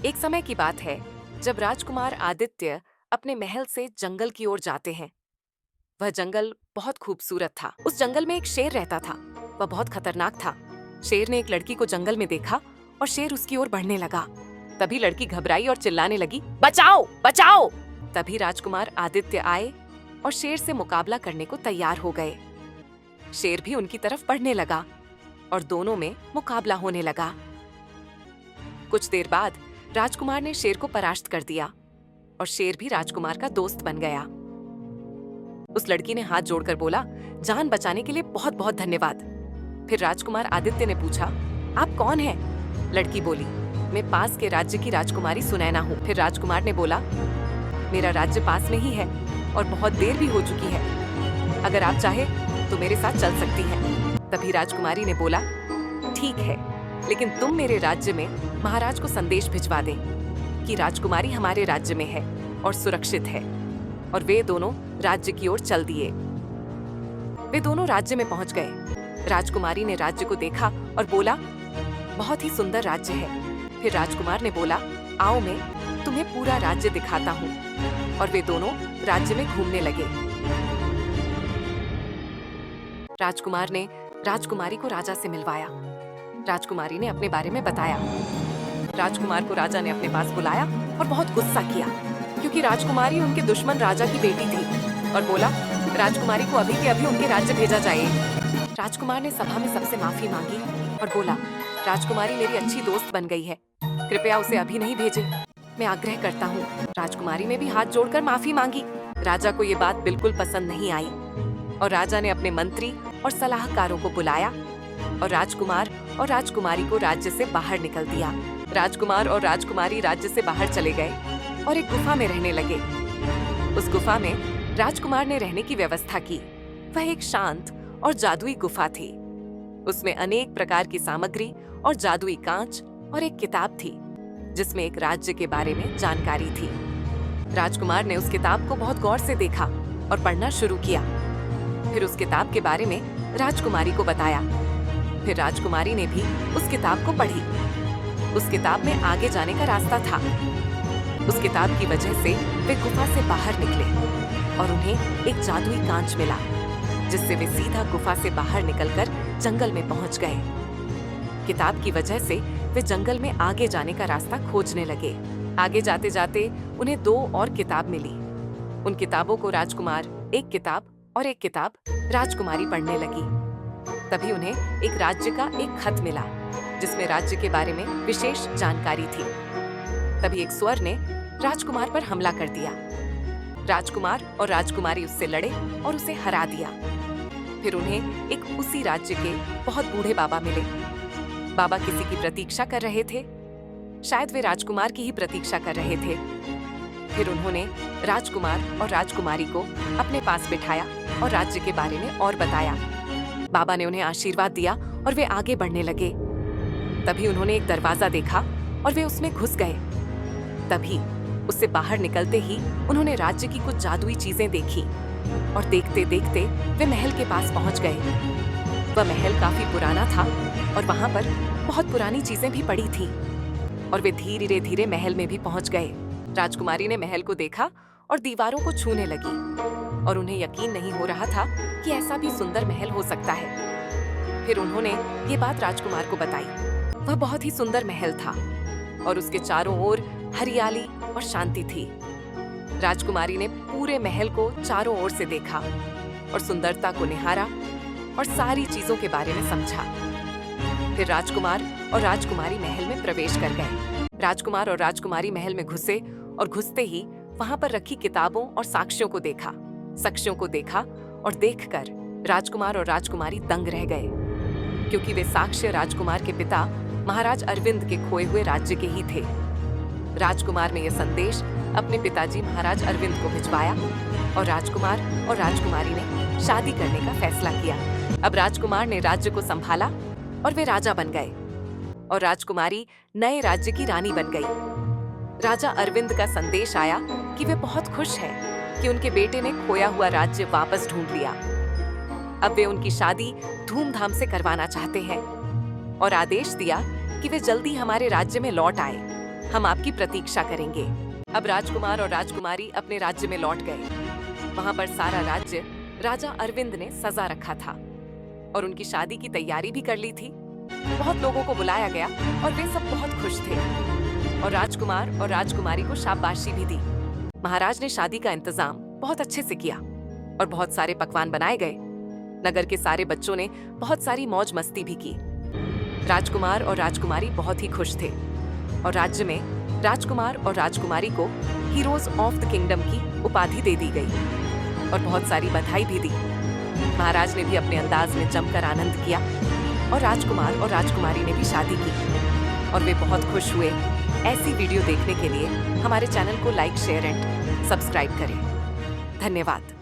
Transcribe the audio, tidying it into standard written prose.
एक समय की बात है जब राजकुमार आदित्य अपने महल से जंगल की ओर जाते हैं। वह जंगल बहुत खूबसूरत था। उस जंगल में एक शेर रहता था। वह बहुत खतरनाक था। शेर ने एक लड़की को जंगल में देखा और शेर उसकी ओर बढ़ने लगा। तभी लड़की घबराई और चिल्लाने लगी, बचाओ बचाओ। तभी राजकुमार आदित्य आए और शेर से मुकाबला करने को तैयार हो गए। शेर भी उनकी तरफ बढ़ने लगा और दोनों में मुकाबला होने लगा। कुछ देर बाद राजकुमार ने शेर को परास्त कर दिया और शेर भी राजकुमार का दोस्त बन गया। उस लड़की ने हाथ जोड़कर बोला, जान बचाने के लिए बहुत बहुत धन्यवाद। फिर राजकुमार आदित्य ने पूछा, आप कौन हैं? लड़की बोली, मैं पास के राज्य की राजकुमारी सुनैना हूँ। फिर राजकुमार ने बोला, मेरा राज्य पास में ही है और बहुत देर भी हो चुकी है। अगर आप चाहे तो मेरे साथ चल सकती हैं। तभी राजकुमारी ने बोला, ठीक है, लेकिन तुम मेरे राज्य में महाराज को संदेश भिजवा दें कि राजकुमारी हमारे राज्य में है और सुरक्षित है। और वे दोनों राज्य की ओर चल दिए। वे दोनों राज्य में पहुंच गए। राजकुमारी ने राज्य को देखा और बोला, बहुत ही सुंदर राज्य है। फिर राजकुमार ने बोला, आओ मैं तुम्हें पूरा राज्य दिखाता हूँ। और वे दोनों राज्य में घूमने लगे। राजकुमार ने राजकुमारी को राजा से मिलवाया। राजकुमारी ने अपने बारे में बताया। राजकुमार को राजा ने अपने पास बुलाया और बहुत गुस्सा किया, क्योंकि राजकुमारी उनके दुश्मन राजा की बेटी थी, और बोला, राजकुमारी को अभी के अभी उनके राज्य भेजा जाए। राजकुमार ने सभा में सबसे माफी मांगी और बोला, राजकुमारी मेरी अच्छी दोस्त बन गई है, कृपया उसे अभी नहीं भेजे, मैं आग्रह करता हूँ। राजकुमारी ने भी हाथ जोड़कर माफी मांगी। राजा को ये बात बिल्कुल पसंद नहीं आई और राजा ने अपने मंत्री और सलाहकारों को बुलाया और राजकुमार और राजकुमारी को राज्य से बाहर निकल दिया। राजकुमार और राजकुमारी राज्य से बाहर चले गए और एक गुफा में रहने लगे। उस गुफा में राजकुमार ने रहने की व्यवस्था की। वह एक शांत और जादुई गुफा थी। उसमें अनेक प्रकार की सामग्री और जादुई कांच और एक किताब थी जिसमें एक राज्य के बारे में जानकारी थी। राजकुमार ने उस किताब को बहुत गौर से देखा और पढ़ना शुरू किया। फिर उस किताब के बारे में राजकुमारी को बताया। फिर राजकुमारी ने भी उस किताब को पढ़ी। उस किताब में आगे जाने का रास्ता था। उस किताब की वजह से वे गुफा से बाहर निकले और उन्हें एक जादुई कांच मिला, जिससे वे सीधा गुफा से बाहर निकलकर जंगल में पहुंच गए। किताब की वजह से वे जंगल में आगे जाने का रास्ता खोजने लगे। आगे जाते जाते उन्हें दो और किताब मिली। उन किताबों को राजकुमार एक किताब और एक किताब राजकुमारी पढ़ने लगी। तभी उन्हें एक राज्य का एक खत मिला जिसमें राज्य के बारे में विशेष जानकारी थी। तभी एक स्वर ने राजकुमार पर हमला कर दिया। राजकुमार और राजकुमारी उससे लड़े और उसे हरा दिया। फिर उन्हें एक उसी राज्य के बहुत बूढ़े बाबा मिले। बाबा किसी की प्रतीक्षा कर रहे थे। शायद वे राजकुमार की ही प्रतीक्षा कर रहे थे। फिर उन्होंने राजकुमार और राजकुमारी को अपने पास बिठाया और राज्य के बारे में और बताया। बाबा ने उन्हें आशीर्वाद दिया और वे आगे बढ़ने लगे। तभी उन्होंने एक दरवाजा देखा और वे उसमें घुस गए। तभी उससे बाहर निकलते ही उन्होंने राज्य की कुछ जादुई चीजें देखी और देखते देखते वे महल के पास पहुंच गए। वह महल काफी पुराना था और वहां पर बहुत पुरानी चीजें भी पड़ी थी और वे धीरे धीरे महल में भी पहुंच गए। राजकुमारी ने महल को देखा और दीवारों को छूने लगी और उन्हें यकीन नहीं हो रहा था कि ऐसा भी सुंदर महल हो सकता है। फिर उन्होंने ये बात राजकुमार को बताई। वह बहुत ही सुंदर महल था और उसके चारों ओर हरियाली और शांति थी। राजकुमारी ने पूरे महल को चारों ओर से देखा और सुंदरता को निहारा और सारी चीजों के बारे में समझा। फिर राजकुमार और राजकुमारी महल में प्रवेश कर गए। राजकुमार और राजकुमारी महल में घुसे और घुसते ही वहां पर रखी किताबों और साक्ष्यों को देखा और देखकर राजकुमार और राजकुमारी दंग रह गए, क्योंकि वे साक्ष्य राजकुमार के पिता महाराज अरविंद के खोए हुए राज्य के ही थे। राजकुमार ने यह संदेश अपने पिताजी महाराज अरविंद को भिजवाया और राजकुमार और राजकुमारी ने शादी करने का फैसला किया। अब राजकुमार ने राज्य को संभाला और वे राजा बन गए और राजकुमारी नए राज्य की रानी बन गई। राजा अरविंद का संदेश आया कि वे बहुत खुश हैं कि उनके बेटे ने खोया हुआ राज्य वापस ढूंढ लिया। अब वे उनकी शादी धूमधाम से करवाना चाहते हैं और आदेश दिया कि वे जल्दी हमारे राज्य में लौट आए हम आपकी प्रतीक्षा करेंगे। अब राजकुमार और राजकुमारी अपने राज्य में लौट गए। वहां पर सारा राज्य राजा अरविंद ने सजा रखा था और उनकी शादी की तैयारी भी कर ली थी। बहुत लोगों को बुलाया गया और वे सब बहुत खुश थे और राजकुमार और राजकुमारी को शाबाशी भी दी। महाराज ने शादी का इंतजाम बहुत अच्छे से किया और बहुत सारे पकवान बनाए गए। नगर के सारे बच्चों ने बहुत सारी मौज मस्ती भी की। राजकुमार और राजकुमारी बहुत ही खुश थे और राज्य में राजकुमार और राजकुमारी को हीरोज ऑफ द किंगडम की उपाधि दे दी गई और बहुत सारी बधाई भी दी। महाराज ने भी अपने अंदाज में जमकर आनंद किया और राजकुमार और राजकुमारी ने भी शादी की और वे बहुत खुश हुए। ऐसी वीडियो देखने के लिए हमारे चैनल को लाइक, शेयर एंड सब्सक्राइब करें। धन्यवाद।